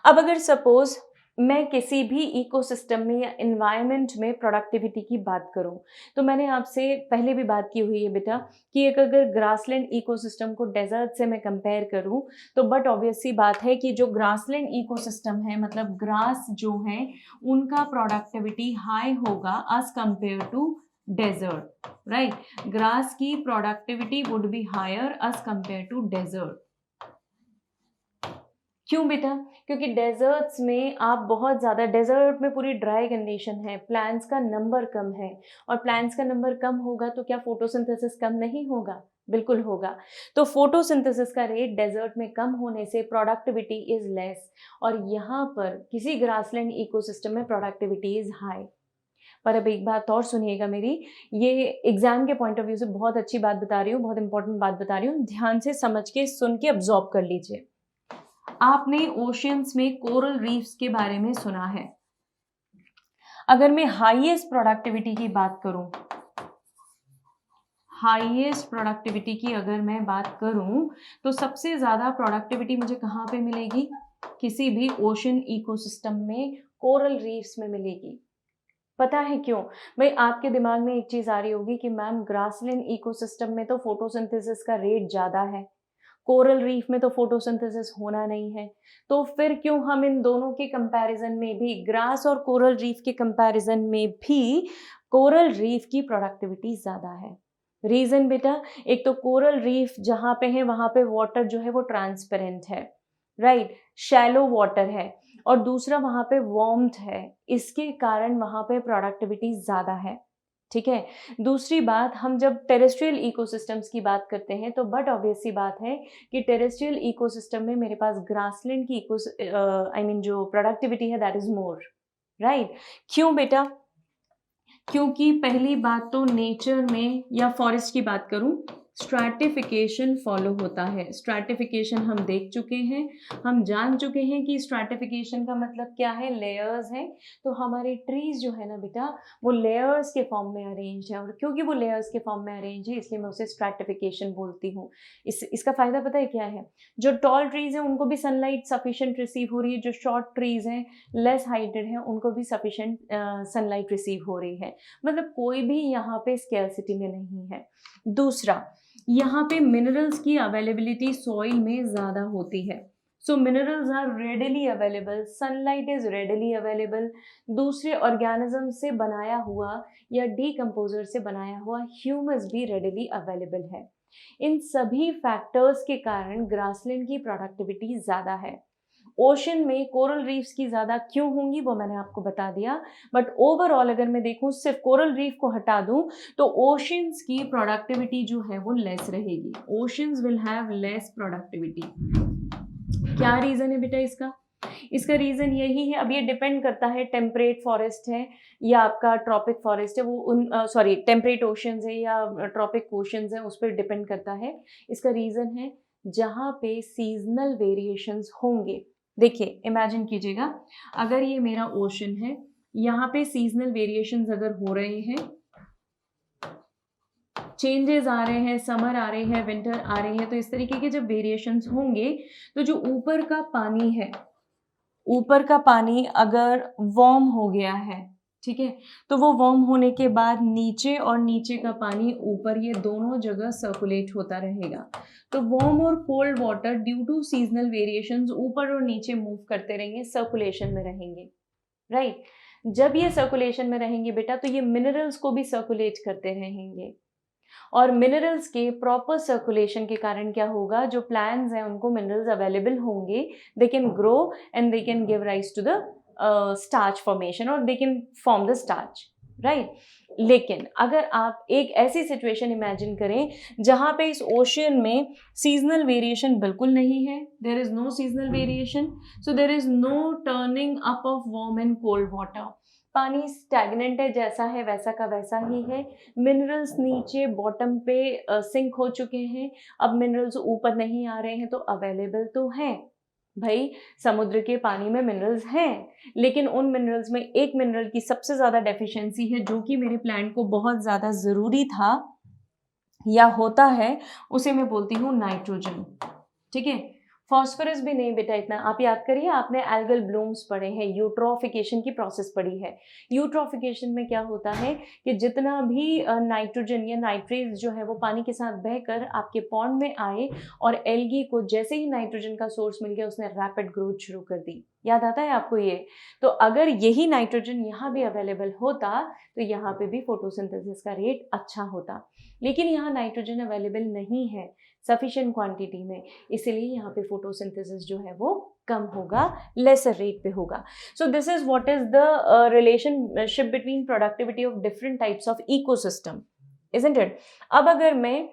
A: अब अगर सपोज मैं किसी भी इकोसिस्टम में या एनवायरनमेंट में प्रोडक्टिविटी की बात करूं, तो मैंने आपसे पहले भी बात की हुई है बेटा कि एक अगर ग्रासलैंड इकोसिस्टम को डेजर्ट से मैं कंपेयर करूं, तो बट ऑब्वियस सी बात है कि जो ग्रासलैंड इकोसिस्टम है, मतलब ग्रास जो है, उनका प्रोडक्टिविटी हाई होगा as compare to desert, right. Grass की productivity would be higher as compare to desert. क्यों बेटा? क्योंकि डेजर्ट्स में आप बहुत ज़्यादा, डेजर्ट में पूरी ड्राई कंडीशन है, प्लांट्स का नंबर कम है, और प्लांट्स का नंबर कम होगा तो क्या फोटोसिंथेसिस कम नहीं होगा? बिल्कुल होगा। तो फोटोसिंथेसिस का रेट डेजर्ट में कम होने से प्रोडक्टिविटी इज लेस, और यहाँ पर किसी ग्रासलैंड इकोसिस्टम में प्रोडक्टिविटी इज हाई। पर अब एक बात और सुनिएगा मेरी, ये एग्जाम के पॉइंट ऑफ व्यू से बहुत अच्छी बात बता रही हूँ, बहुत इंपॉर्टेंट बात बता रही हूँ, ध्यान से समझ के सुन के अब्जॉर्ब कर लीजिए। आपने ओशियंस में कोरल रीफ्स के बारे में सुना है। अगर मैं हाईएस्ट प्रोडक्टिविटी की बात करूं, हाईएस्ट प्रोडक्टिविटी की अगर मैं बात करूं, तो सबसे ज्यादा प्रोडक्टिविटी मुझे कहां पे मिलेगी? किसी भी ओशन इकोसिस्टम में कोरल रीफ्स में मिलेगी। पता है क्यों? भाई आपके दिमाग में एक चीज आ रही होगी कि मैम ग्रासलैंड इकोसिस्टम में तो फोटोसिंथेसिस का रेट ज्यादा है, कोरल रीफ में तो फोटोसिंथेसिस होना नहीं है, तो फिर क्यों हम इन दोनों के कंपैरिजन में भी, ग्रास और कोरल रीफ के कंपैरिजन में भी कोरल रीफ की प्रोडक्टिविटी ज़्यादा है? रीज़न बेटा, एक तो कोरल रीफ जहाँ पे है वहाँ पे वाटर जो है वो ट्रांसपेरेंट है, राइट, शैलो वाटर है, और दूसरा वहाँ पे वार्मथ है, इसके कारण वहाँ पे प्रोडक्टिविटी ज़्यादा है। ठीक है। दूसरी बात, हम जब टेरेस्ट्रियल इकोसिस्टम्स की बात करते हैं तो बट ऑब्वियस सी बात है कि टेरेस्ट्रियल इकोसिस्टम में मेरे पास ग्रासलैंड की जो प्रोडक्टिविटी है दैट इज मोर, राइट। क्यों बेटा? क्योंकि पहली बात तो नेचर में या फॉरेस्ट की बात करूं, स्ट्रैटिफिकेशन फॉलो होता है। स्ट्रैटिफिकेशन हम देख चुके हैं, हम जान चुके हैं कि स्ट्रैटिफिकेशन का मतलब क्या है, लेयर्स हैं। तो हमारे ट्रीज जो है ना बेटा, वो लेयर्स के फॉर्म में अरेंज है, और क्योंकि वो लेयर्स के फॉर्म में अरेंज है इसलिए मैं उसे स्ट्रैटिफिकेशन बोलती हूँ। इसका फायदा पता है क्या है? जो टॉल ट्रीज हैं उनको भी सनलाइट सफिशिएंट रिसीव हो रही है, जो शॉर्ट ट्रीज हैं, लेस हाइटेड हैं, उनको भी सफिशिएंट सनलाइट रिसीव हो रही है। मतलब कोई भी यहाँ पे स्कैर्सिटी में नहीं है। दूसरा, यहाँ पे मिनरल्स की अवेलेबिलिटी सॉइल में ज़्यादा होती है, so minerals are readily available, sunlight is readily available, दूसरे ऑर्गेनिज्म से बनाया हुआ या डीकम्पोजर से बनाया हुआ ह्यूमस भी रेडिली अवेलेबल है। इन सभी फैक्टर्स के कारण ग्रासलैंड की प्रोडक्टिविटी ज़्यादा है। ओशन में कोरल रीफ्स की ज़्यादा क्यों होंगी वो मैंने आपको बता दिया, बट ओवरऑल अगर मैं देखूं, सिर्फ कोरल रीफ को हटा दूं तो ओशंस की प्रोडक्टिविटी जो है वो लेस रहेगी। Oceans will have less productivity. क्या रीज़न है बेटा इसका? इसका रीज़न यही है, अब ये डिपेंड करता है टेम्परेट फॉरेस्ट है या आपका ट्रॉपिक फॉरेस्ट है, वो उन टेम्परेट ओशंस है या ट्रॉपिक ओशंस है, उस पर डिपेंड करता है। इसका रीज़न है जहाँ पे सीजनल वेरिएशंस होंगे। देखिए इमेजिन कीजिएगा, अगर ये मेरा ओशन है, यहाँ पे सीजनल वेरिएशंस अगर हो रहे हैं, चेंजेस आ रहे हैं, समर आ रहे हैं, विंटर आ रहे हैं, तो इस तरीके के जब वेरिएशंस होंगे तो जो ऊपर का पानी है, ऊपर का पानी अगर वार्म हो गया है, ठीक है, तो वो वार्म होने के बाद नीचे और नीचे का पानी ऊपर, ये दोनों जगह सर्कुलेट होता रहेगा। तो वार्म और cold water due to seasonal variations ऊपर और नीचे मूव करते रहेंगे, सर्कुलेशन में रहेंगे, राइट। जब ये सर्कुलेशन में रहेंगे बेटा, तो ये मिनरल्स को भी सर्कुलेट करते रहेंगे, और मिनरल्स के प्रॉपर सर्कुलेशन के कारण क्या होगा, जो प्लांट्स हैं उनको मिनरल्स अवेलेबल होंगे, they can grow and they can give rise to the starch formation, और they can form the starch, right. लेकिन अगर आप एक ऐसी सिचुएशन इमेजिन करें जहाँ पे इस ओशन में सीजनल वेरिएशन बिल्कुल नहीं है, there is no seasonal variation, so there is no turning up of warm and cold water, पानी स्टैग्नेंट है, जैसा है वैसा का वैसा ही है, मिनरल्स नीचे बॉटम पे सिंक हो चुके हैं, अब मिनरल्स ऊपर नहीं आ रहे हैं, तो अवेलेबल तो हैं भाई, समुद्र के पानी में मिनरल्स हैं, लेकिन उन मिनरल्स में एक मिनरल की सबसे ज़्यादा डेफिशिएंसी है जो कि मेरे प्लांट को बहुत ज़्यादा ज़रूरी था या होता है, उसे मैं बोलती हूँ नाइट्रोजन, ठीक है। फॉस्फोरस भी नहीं बेटा इतना, आप याद करिए, आपने एल्गल ब्लूम्स पढ़े हैं, यूट्रोफिकेशन की प्रोसेस पढ़ी है। यूट्रोफिकेशन में क्या होता है कि जितना भी नाइट्रोजन या नाइट्रेट्स जो है वो पानी के साथ बहकर आपके पॉन्ड में आए और एल्गी को जैसे ही नाइट्रोजन का सोर्स मिल गया उसने रैपिड ग्रोथ शुरू कर दी। याद आता है आपको ये? तो अगर यही नाइट्रोजन यहाँ भी अवेलेबल होता तो यहाँ पे भी फोटोसिंथेसिस का रेट अच्छा होता, लेकिन यहाँ नाइट्रोजन अवेलेबल नहीं है सफिशिएंट क्वांटिटी में, इसीलिए यहाँ पे फोटोसिंथेसिस जो है वो कम होगा, लेसर रेट पे होगा। सो this is what is the relationship between productivity of different types of ecosystem, isn't it? अब अगर मैं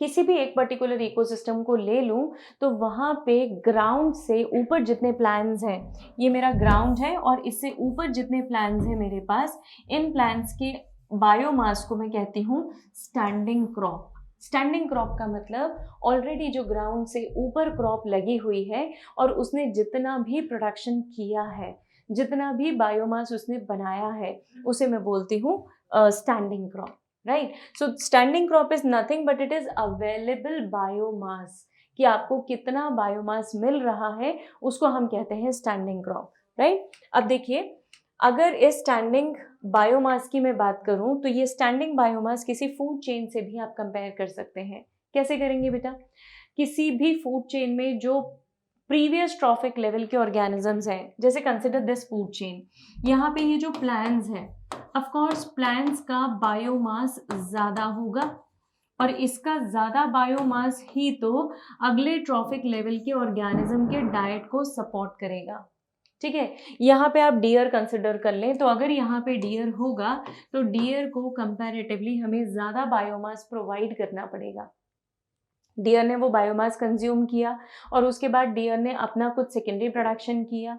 A: किसी भी एक पर्टिकुलर इकोसिस्टम को ले लूं तो वहाँ पे ग्राउंड से ऊपर जितने प्लांट्स हैं, ये मेरा ग्राउंड है और इससे ऊपर जितने प्लांट्स हैं मेरे पास, इन प्लांट्स के बायोमास को मैं कहती हूँ स्टैंडिंग क्रॉप। स्टैंडिंग क्रॉप का मतलब ऑलरेडी जो ग्राउंड से ऊपर क्रॉप लगी हुई है और उसने जितना भी प्रोडक्शन किया है, जितना भी बायोमास उसने बनाया है, उसे मैं बोलती हूँ standing crop, right? So standing crop is nothing but it is available biomass, कि आपको कितना बायोमास मिल रहा है उसको हम कहते हैं स्टैंडिंग क्रॉप, राइट? अब देखिए, अगर इस स्टैंडिंग बायोमास की मैं बात करूं तो ये स्टैंडिंग बायोमास किसी फूड चेन से भी आप कंपेयर कर सकते हैं। कैसे करेंगे बेटा? किसी भी फूड चेन में जो प्रीवियस ट्रॉफिक लेवल के ऑर्गेनिजम्स हैं, जैसे कंसिडर दिस फूड चेन, यहाँ पे ये जो प्लांट्स हैं, ऑफ कोर्स प्लांट्स का बायोमास ज़्यादा होगा और इसका ज़्यादा बायोमास ही तो अगले ट्रॉफिक लेवल के ऑर्गेनिज्म के डाइट को सपोर्ट करेगा, ठीक है? यहाँ पे आप डियर कंसिडर कर लें, तो अगर यहाँ पे डियर होगा तो डियर को कंपैरेटिवली हमें ज़्यादा बायोमास प्रोवाइड करना पड़ेगा। डियर ने वो बायोमास कंज्यूम किया और उसके बाद डियर ने अपना कुछ सेकेंडरी प्रोडक्शन किया,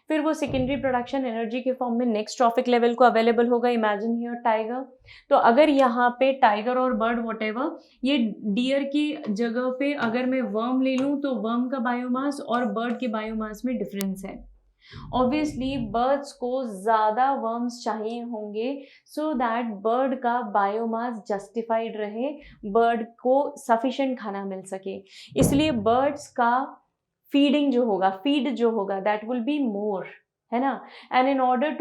A: फिर वो सेकेंडरी प्रोडक्शन एनर्जी के फॉर्म में नेक्स्ट ट्रॉफिक लेवल को अवेलेबल होगा। इमेजिन हियर टाइगर, तो अगर यहाँ पे टाइगर और बर्ड व्हाटएवर, ये डियर की जगह पे अगर मैं वर्म ले लूँ तो वर्म का बायोमास और बर्ड के बायोमास में डिफरेंस है। ऑब्वियसली बर्ड्स को ज़्यादा वर्म्स चाहिए होंगे सो दैट बर्ड का बायोमास जस्टिफाइड रहे, बर्ड को सफिशिएंट खाना मिल सके, इसलिए बर्ड्स का फीडिंग जो होगा, फीड जो होगा दैट विल बी मोर, है ना? And in order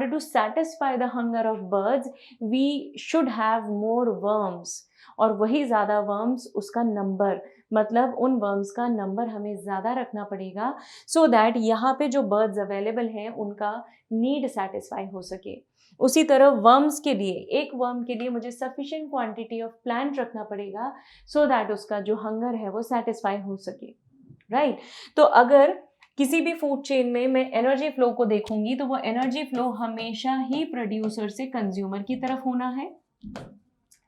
A: to satisfy the hunger of birds we should have more worms, और वही ज़्यादा वर्म्स उसका नंबर, मतलब उन वर्म्स का नंबर हमें ज़्यादा रखना पड़ेगा सो दैट यहाँ पे जो बर्ड्स अवेलेबल हैं उनका नीड सेटिस्फाई हो सके। उसी तरह वर्म्स के लिए, एक वर्म के लिए मुझे सफिशिएंट क्वांटिटी ऑफ प्लांट रखना पड़ेगा सो दैट उसका जो हंगर है वो सेटिस्फाई हो सके, राइट? तो अगर किसी भी फूड चेन में मैं एनर्जी फ्लो को देखूंगी तो वो एनर्जी फ्लो हमेशा ही प्रोड्यूसर से कंज्यूमर की तरफ होना है।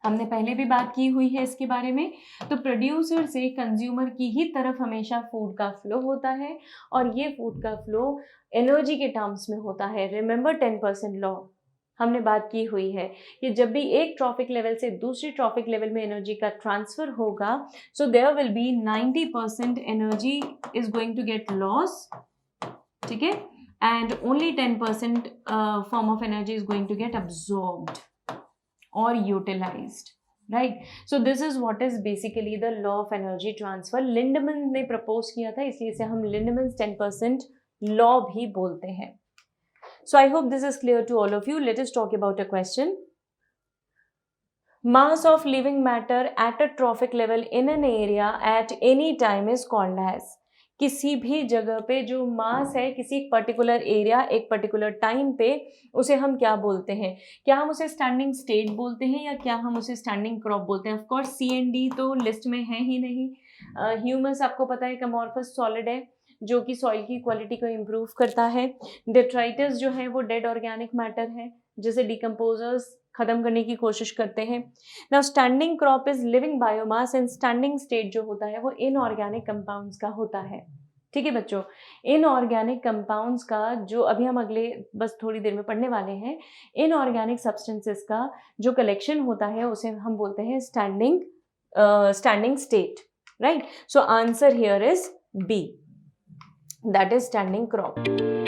A: हमने पहले भी बात की हुई है इसके बारे में। तो प्रोड्यूसर से कंज्यूमर की ही तरफ हमेशा फूड का फ्लो होता है और ये फूड का फ्लो एनर्जी के टर्म्स में होता है। रिमेंबर 10% लॉ हमने बात की हुई है कि जब भी एक ट्रॉफिक लेवल से दूसरी ट्रॉफिक लेवल में एनर्जी का ट्रांसफर होगा so there will be 90% energy is going to get loss, ठीक है, and only 10% form of energy is going to get absorbed or utilized, right? So this is what is basically the law of energy transfer. Lindemann ने propose किया था, इसलिए इसे हम Lindemann's 10% law भी बोलते हैं। So I hope this is clear to all of you. Let us talk about a question. Mass of living matter at a trophic level in an area at any time is called as, किसी भी जगह पे जो मास है किसी particular area एक particular time पे, उसे हम क्या बोलते हैं? क्या हम उसे स्टैंडिंग स्टेट बोलते हैं या क्या हम उसे स्टैंडिंग क्रॉप बोलते हैं? Of course C and D तो लिस्ट में है ही नहीं। ह्यूमस आपको पता है एक अमॉर्फस सॉलिड है जो कि सॉइल की क्वालिटी को इम्प्रूव करता है। डेट्राइटिस जो है वो डेड ऑर्गेनिक मैटर है जिसे डिकम्पोजर्स खत्म करने की कोशिश करते हैं। Now standing crop is living biomass and standing state जो होता है वो इनऑर्गेनिक कंपाउंड्स का होता है, ठीक है बच्चों? इनऑर्गेनिक कंपाउंड्स का जो अभी हम अगले बस थोड़ी देर में पढ़ने वाले हैं, इनऑर्गेनिक सब्सटेंसेस का जो कलेक्शन होता है उसे हम बोलते हैं standing state, right? So answer here is B, that is standing crop.